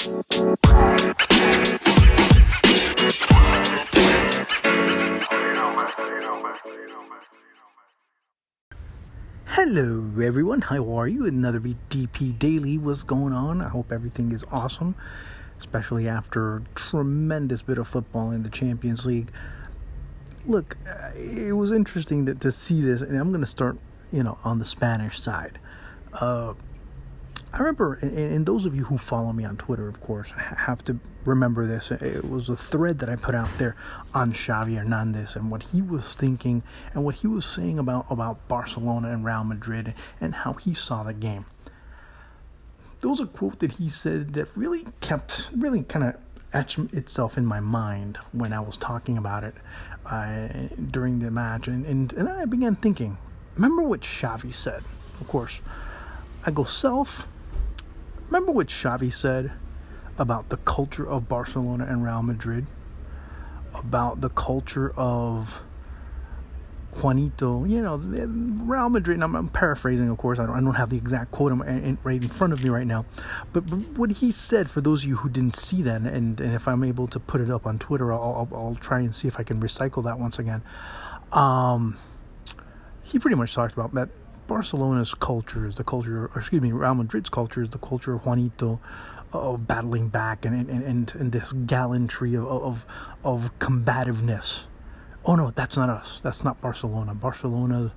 Hello everyone, how are you? Another DP Daily. What's going on? I hope everything is awesome, especially after a tremendous bit of football in the Champions League. Look, it was interesting to see this, and I'm going to start, on the Spanish side. I remember, and those of you who follow me on Twitter, of course, have to remember this. It was a thread that I put out there on Xavi Hernandez and what he was thinking and what he was saying about Barcelona and Real Madrid and how he saw the game. There was a quote that he said that really kind of etched itself in my mind when I was talking about it during the match. And I began thinking, remember what Xavi said? Of course, I go self. Remember what Xavi said about the culture of Barcelona and Real Madrid? About the culture of Juanito, Real Madrid. And I'm paraphrasing, of course. I don't have the exact quote right in front of me right now. But what he said, for those of you who didn't see that, and if I'm able to put it up on Twitter, I'll try and see if I can recycle that once again. He pretty much talked about that. Barcelona's culture is the culture, Real Madrid's culture is the culture of Juanito, of battling back and this gallantry of combativeness. Oh no, that's not us. That's not Barcelona. Barcelona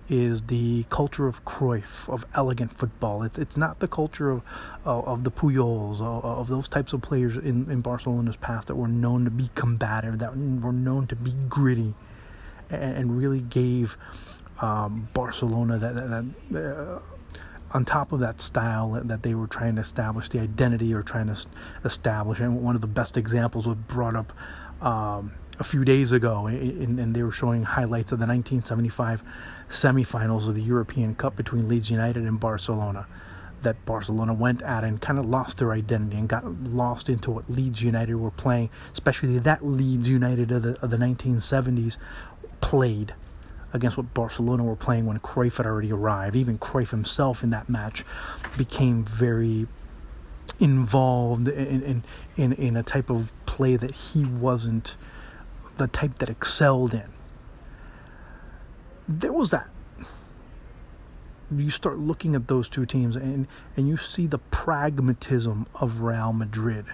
is the culture of Cruyff, of elegant football. It's not the culture of the Pujols, of those types of players in Barcelona's past that were known to be combative, that were known to be gritty, and really gave Barcelona that on top of that style that they were trying to establish, the identity or trying to establish. And one of the best examples was brought up a few days ago, and they were showing highlights of the 1975 semifinals of the European Cup between Leeds United and Barcelona, that Barcelona went at and kind of lost their identity and got lost into what Leeds United were playing, especially that Leeds United of the 1970s played against what Barcelona were playing when Cruyff had already arrived. Even Cruyff himself in that match became very involved in a type of play that he wasn't the type that excelled in. There was that. You start looking at those two teams and you see the pragmatism of Real Madrid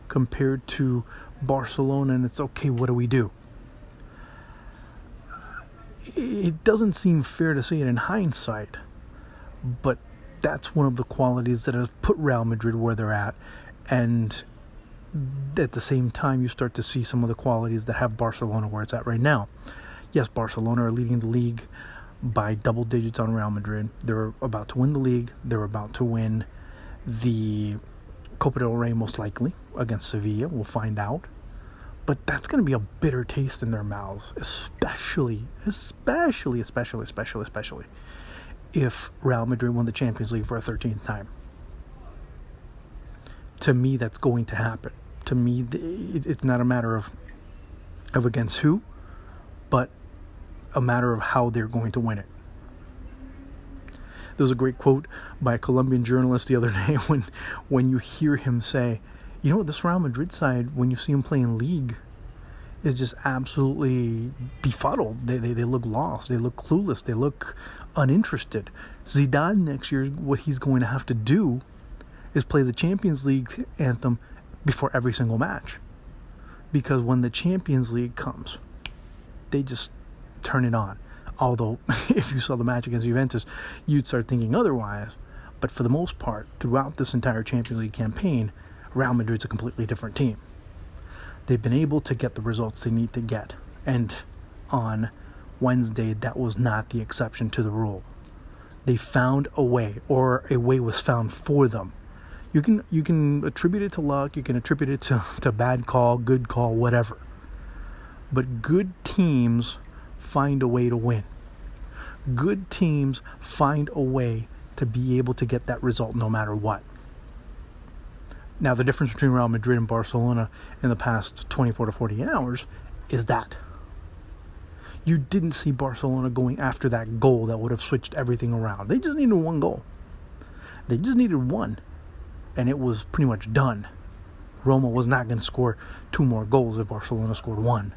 compared to Barcelona, and it's okay, what do we do? It doesn't seem fair to say it in hindsight, but that's one of the qualities that has put Real Madrid where they're at. And at the same time, you start to see some of the qualities that have Barcelona where it's at right now. Yes, Barcelona are leading the league by double digits on Real Madrid. They're about to win the league. They're about to win the Copa del Rey, most likely, against Sevilla. We'll find out. But that's going to be a bitter taste in their mouths, especially if Real Madrid won the Champions League for a 13th time. To me, that's going to happen. To me, it's not a matter of against who, but a matter of how they're going to win it. There was a great quote by a Colombian journalist the other day when you hear him say, this Real Madrid side, when you see them playing league, is just absolutely befuddled. They look lost. They look clueless. They look uninterested. Zidane next year, what he's going to have to do is play the Champions League anthem before every single match. Because when the Champions League comes, they just turn it on. Although, if you saw the match against Juventus, you'd start thinking otherwise. But for the most part, throughout this entire Champions League campaign, Real Madrid's a completely different team. They've been able to get the results they need to get. And on Wednesday, that was not the exception to the rule. They found a way, or a way was found for them. You can attribute it to luck, you can attribute it to bad call, good call, whatever. But good teams find a way to win. Good teams find a way to be able to get that result no matter what. Now, the difference between Real Madrid and Barcelona in the past 24 to 48 hours is that you didn't see Barcelona going after that goal that would have switched everything around. They just needed one goal. They just needed one, and it was pretty much done. Roma was not going to score 2 more goals if Barcelona scored 1.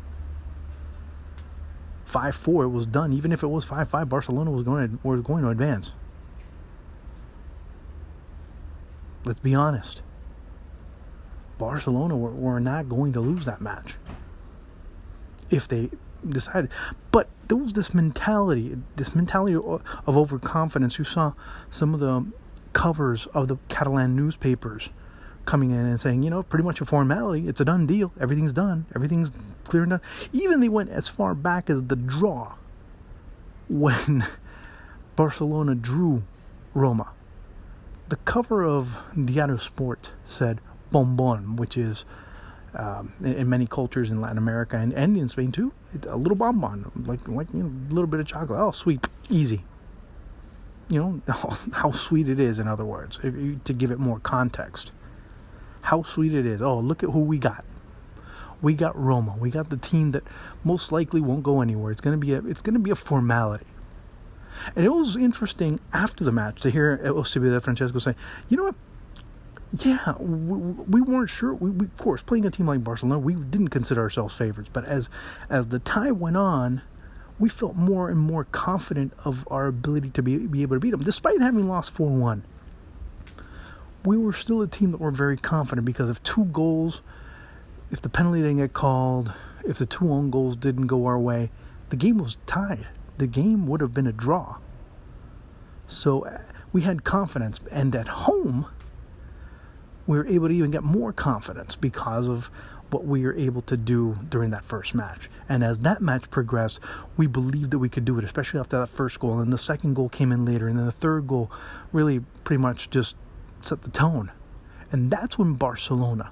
5-4, it was done. Even if it was 5-5, Barcelona was going to advance. Let's be honest. Barcelona were not going to lose that match if they decided. But there was this mentality of overconfidence. You saw some of the covers of the Catalan newspapers coming in and saying, pretty much a formality. It's a done deal. Everything's done. Everything's clear and done. Even they went as far back as the draw when Barcelona drew Roma. The cover of Diario Sport said bombon, which is in many cultures in Latin America and in Spain too, a little bonbon, like a little bit of chocolate. Oh, sweet, easy. How sweet it is. In other words, to give it more context, how sweet it is. Oh, look at who we got. We got Roma. We got the team that most likely won't go anywhere. It's gonna be a formality. And it was interesting after the match to hear Eusebio Francesco say, you know what? Yeah, we weren't sure. We of course, playing a team like Barcelona, we didn't consider ourselves favorites. But as the tie went on, we felt more and more confident of our ability to be able to beat them. Despite having lost 4-1, we were still a team that were very confident because of 2 goals, if the penalty didn't get called, if the 2 own goals didn't go our way, the game was tied. The game would have been a draw. So we had confidence. And at home, we were able to even get more confidence because of what we were able to do during that first match. And as that match progressed, we believed that we could do it, especially after that first goal. And the second goal came in later. And then the third goal really pretty much just set the tone. And that's when Barcelona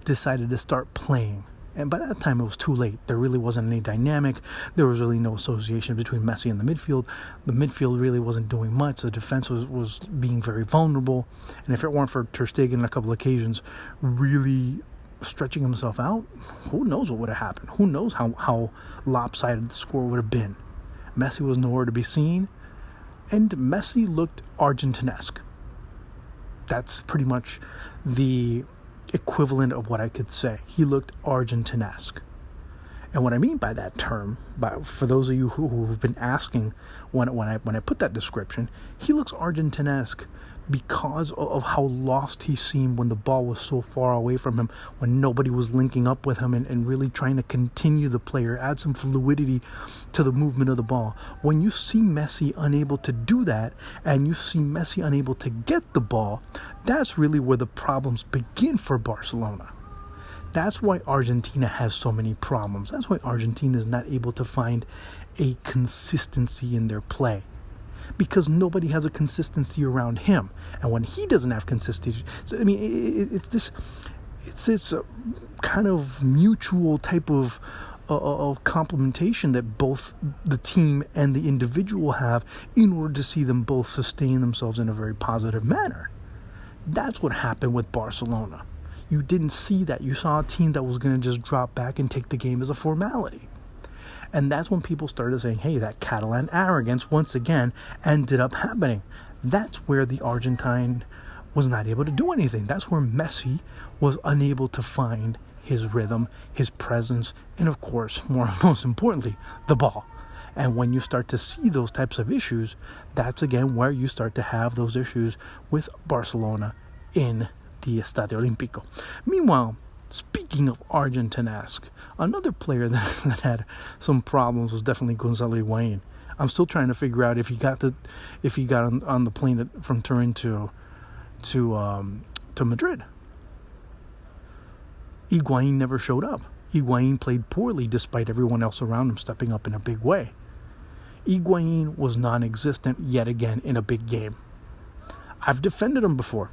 decided to start playing. And by that time, it was too late. There really wasn't any dynamic. There was really no association between Messi and the midfield. The midfield really wasn't doing much. The defense was being very vulnerable. And if it weren't for Ter Stegen on a couple of occasions really stretching himself out, who knows what would have happened? Who knows how lopsided the score would have been? Messi was nowhere to be seen. And Messi looked Argentinesque. That's pretty much the equivalent of what I could say. He looked Argentinesque. And what I mean by that term, for those of you who have been asking when I put that description, he looks Argentinesque because of how lost he seemed when the ball was so far away from him, when nobody was linking up with him and really trying to continue the player, add some fluidity to the movement of the ball. When you see Messi unable to do that, and you see Messi unable to get the ball, that's really where the problems begin for Barcelona. That's why Argentina has so many problems. That's why Argentina is not able to find a consistency in their play. Because nobody has a consistency around him. And when he doesn't have consistency, so I mean, it's this kind of mutual type of complementation that both the team and the individual have in order to see them both sustain themselves in a very positive manner. That's what happened with Barcelona. You didn't see that. You saw a team that was going to just drop back and take the game as a formality. And that's when people started saying, hey, that Catalan arrogance once again ended up happening. That's where the Argentine was not able to do anything. That's where Messi was unable to find his rhythm, his presence, and of course, most importantly, the ball. And when you start to see those types of issues, that's again where you start to have those issues with Barcelona in the Estadio Olímpico. Meanwhile, speaking of Argentinesque, another player that had some problems was definitely Gonzalo Higuaín. I'm still trying to figure out if he got on the plane from Turin to Madrid. Higuaín never showed up. Higuaín played poorly despite everyone else around him stepping up in a big way. Higuaín was non-existent yet again in a big game. I've defended him before,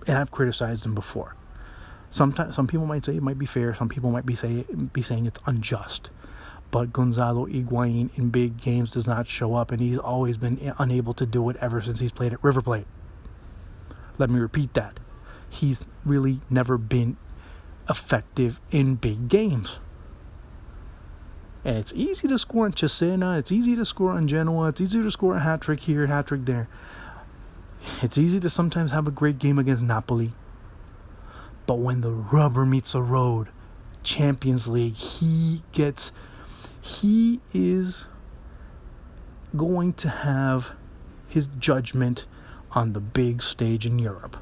and I've criticized him before. Sometimes some people might say it might be fair. Some people might be saying it's unjust. But Gonzalo Higuaín in big games does not show up, and he's always been unable to do it ever since he's played at River Plate. Let me repeat that. He's really never been effective in big games. And it's easy to score on Cesena. It's easy to score on Genoa. It's easy to score a hat-trick here, hat-trick there. It's easy to sometimes have a great game against Napoli. But when the rubber meets the road, Champions League, he is going to have his judgment on the big stage in Europe.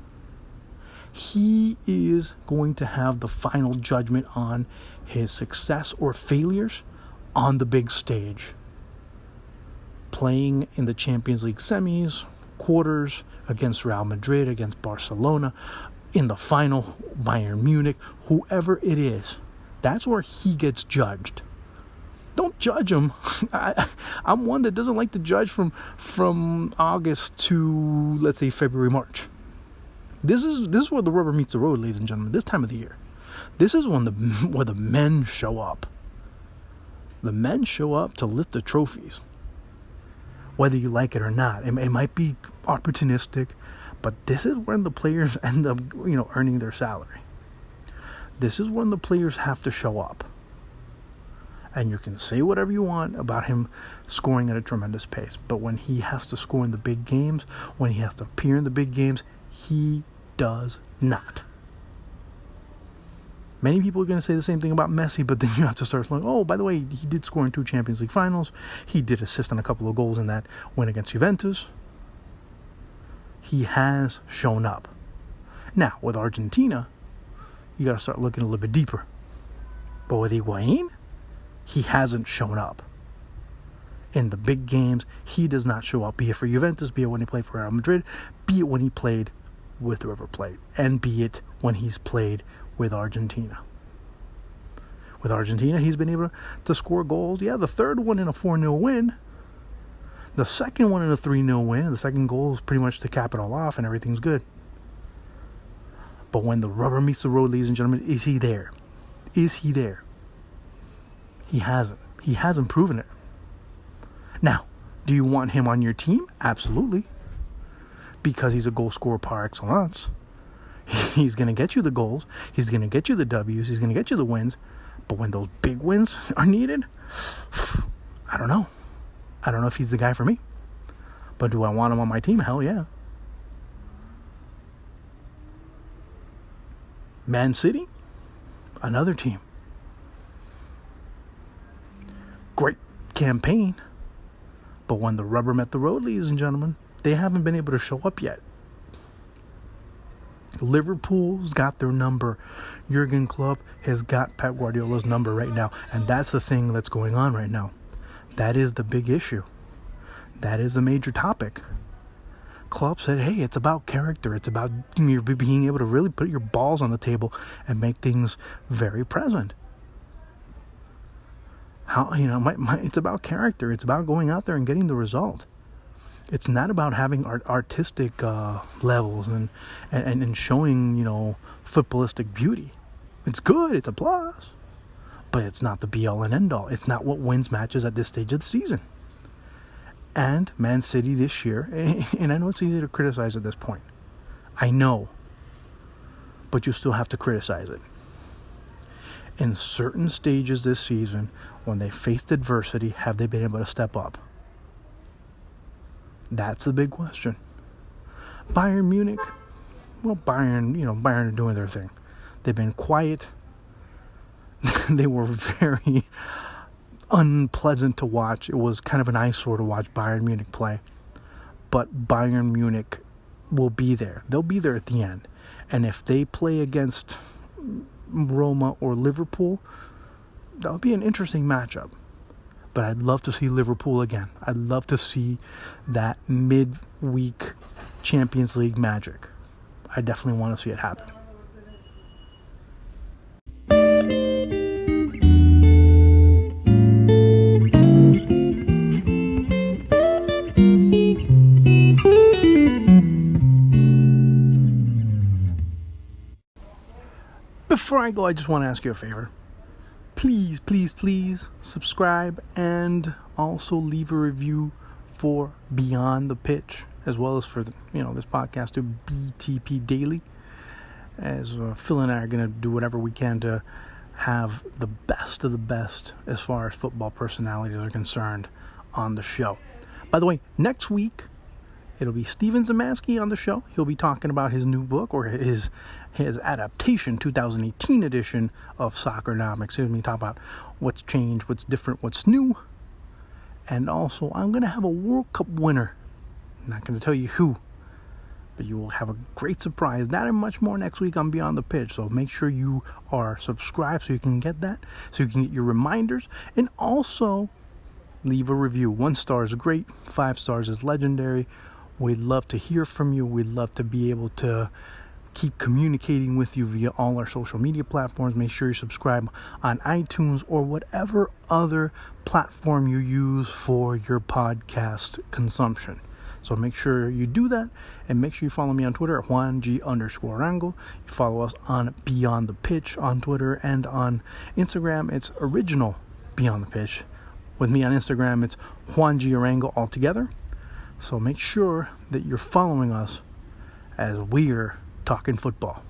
He is going to have the final judgment on his success or failures on the big stage. Playing in the Champions League semis, quarters, against Real Madrid, against Barcelona, in the final, Bayern Munich, whoever it is. That's where he gets judged. Don't judge him. I'm one that doesn't like to judge from August to, let's say, February, March. This is where the rubber meets the road, ladies and gentlemen. This time of the year, this is where the men show up. The men show up to lift the trophies, whether you like it or not. It might be opportunistic, but this is when the players end up, earning their salary. This is when the players have to show up. And you can say whatever you want about him scoring at a tremendous pace, but when he has to score in the big games, when he has to appear in the big games, he does not. Many people are going to say the same thing about Messi, but then you have to start saying, oh, by the way, he did score in 2 Champions League finals. He did assist on a couple of goals in that win against Juventus. He has shown up. Now, with Argentina, you got to start looking a little bit deeper. But with Higuain, he hasn't shown up. In the big games, he does not show up, be it for Juventus, be it when he played for Real Madrid, be it when he played with River Plate, and be it when he's played with Argentina. With Argentina, he's been able to score goals. Yeah, the third one in a 4-0 win. The second one in a 3-0 win. The second goal is pretty much to cap it all off and everything's good. But when the rubber meets the road, ladies and gentlemen, is he there? Is he there? He hasn't. He hasn't proven it. Now, do you want him on your team? Absolutely. Because he's a goal scorer par excellence. He's going to get you the goals. He's going to get you the W's. He's going to get you the wins. But when those big wins are needed, I don't know. I don't know if he's the guy for me. But do I want him on my team? Hell yeah. Man City, another team. Great campaign. But when the rubber met the road, ladies and gentlemen, they haven't been able to show up yet. Liverpool's got their number. Jurgen Klopp has got Pep Guardiola's number right now. And that's the thing that's going on right now. That is the big issue. That is the major topic. Klopp said, hey, it's about character. It's about you being able to really put your balls on the table and make things very present. It's about character. It's about going out there and getting the result. It's not about having artistic levels and showing, footballistic beauty. It's good. It's a plus. But it's not the be-all and end-all. It's not what wins matches at this stage of the season. And Man City this year, and I know it's easy to criticize at this point. I know. But you still have to criticize it. In certain stages this season, when they faced adversity, have they been able to step up? That's the big question. Bayern Munich, Bayern are doing their thing. They've been quiet. They were very unpleasant to watch. It was kind of an eyesore to watch Bayern Munich play. But Bayern Munich will be there. They'll be there at the end. And if they play against Roma or Liverpool, that'll be an interesting matchup. But I'd love to see Liverpool again. I'd love to see that mid-week Champions League magic. I definitely want to see it happen. Before I go, I just want to ask you a favor. Please, please, please subscribe and also leave a review for Beyond the Pitch, as well as for this podcast to BTP Daily. As Phil and I are going to do whatever we can to have the best of the best as far as football personalities are concerned on the show. By the way, next week it'll be Steven Zemansky on the show. He'll be talking about his new book, or his his adaptation 2018 edition of Soccernomics. We talk about what's changed, what's different, what's new. And also, I'm going to have a World Cup winner. I'm not going to tell you who, but you will have a great surprise. That and much more next week on Beyond the Pitch. So make sure you are subscribed so you can get that, so you can get your reminders, and also leave a review. 1 star is great, 5 stars is legendary. We'd love to hear from you. We'd love to be able to keep communicating with you via all our social media platforms. Make sure you subscribe on iTunes or whatever other platform you use for your podcast consumption. So make sure you do that, and make sure you follow me on Twitter at JuanG_Arango. You follow us on Beyond the Pitch on Twitter, and on Instagram it's original Beyond the Pitch. With me on Instagram it's Juan G. Arango altogether. So make sure that you're following us as we're talking football.